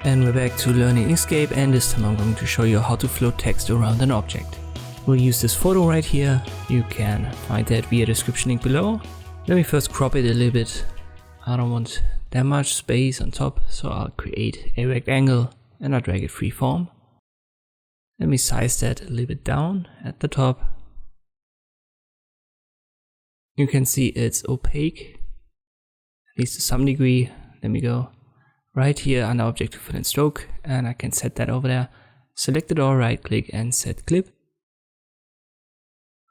And we're back to learning Inkscape, and this time I'm going to show you how to float text around an object. We'll use this photo right here. You can find that via the description link below. Let me first crop it a little bit. I don't want that much space on top, so I'll create a rectangle and I'll drag it freeform. Let me size that a little bit down at the top. You can see it's opaque, at least to some degree. Let me go right here under Object to Fill and Stroke, and I can set that over there. Select it all, right click and set clip.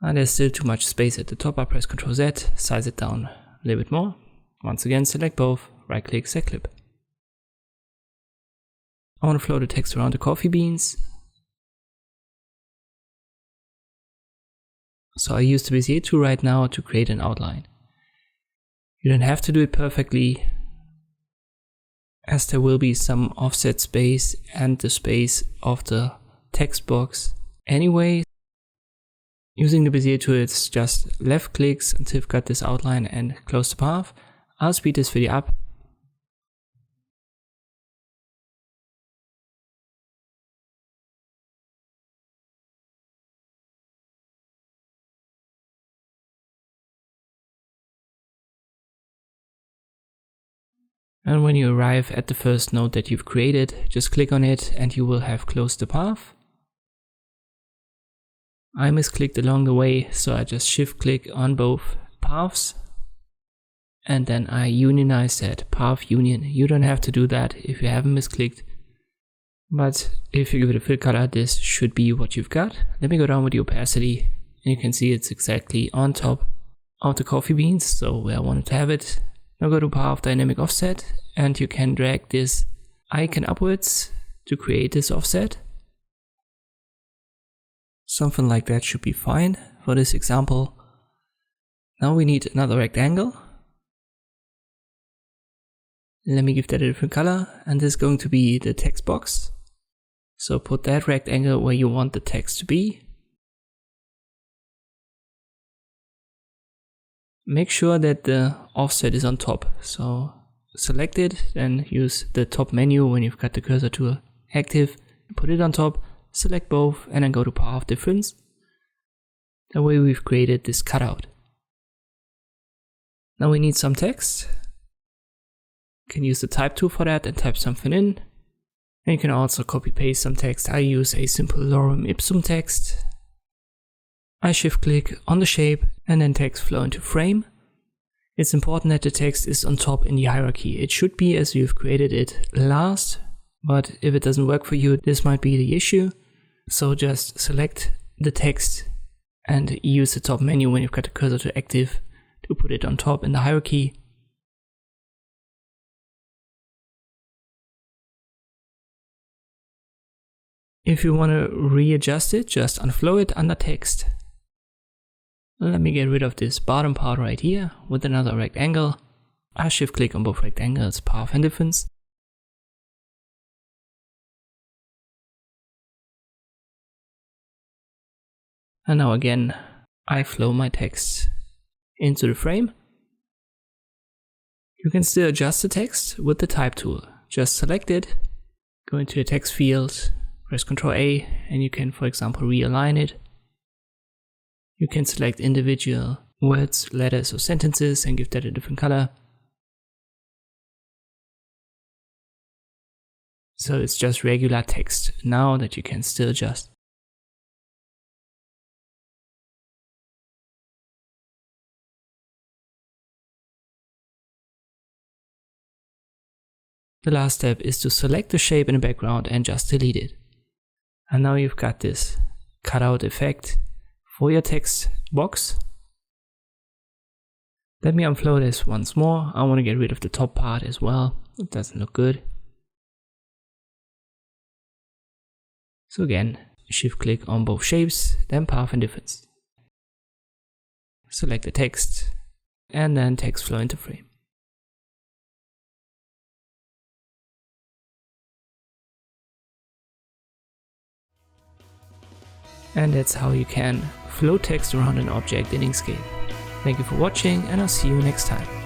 And there's still too much space at the top. I press Ctrl Z, size it down a little bit more. Once again, select both, right click, set clip. I want to float the text around the coffee beans. So I use the Bezier tool right now to create an outline. You don't have to do it perfectly, as there will be some offset space and the space of the text box anyway. Using the Bezier tool, it's just left clicks until you've got this outline and close the path. I'll speed this video up. And when you arrive at the first node that you've created, just click on it and you will have closed the path. I misclicked along the way, so I just shift click on both paths and then I unionize that path union. You don't have to do that if you haven't misclicked, but if you give it a fill color, this should be what you've got. Let me go down with the opacity and you can see it's exactly on top of the coffee beans, so where I wanted to have it. Now go to Path Dynamic Offset and you can drag this icon upwards to create this offset. Something like that should be fine for this example. Now we need another rectangle. Let me give that a different color, and this is going to be the text box. So put that rectangle where you want the text to be. Make sure that the offset is on top, so select it, then use the top menu when you've got the cursor tool active, put it on top, select both, and then go to Path Difference. That way we've created this cutout. Now we need some text. You can use the type tool for that and type something in. And you can also copy paste some text. I use a simple lorem ipsum text. I shift click on the shape and then text flow into frame. It's important that the text is on top in the hierarchy. It should be as you've created it last, but if it doesn't work for you, this might be the issue. So just select the text and use the top menu when you've got the cursor to active to put it on top in the hierarchy. If you want to readjust it, just unflow it under text. Let me get rid of this bottom part right here with another rectangle. I shift click on both rectangles, Path and Difference. And now again, I flow my text into the frame. You can still adjust the text with the type tool. Just select it, go into the text field, press Ctrl A, and you can, for example, realign it. You can select individual words, letters, or sentences and give that a different color. So it's just regular text now that you can still adjust. The last step is to select the shape in the background and just delete it. And now you've got this cutout effect for your text box. Let me unflow this once more. I want to get rid of the top part as well. It doesn't look good. So again, shift click on both shapes, then Path and Difference. Select the text and then text flow into frame. And that's how you can float text around an object in Inkscape. Thank you for watching, and I'll see you next time.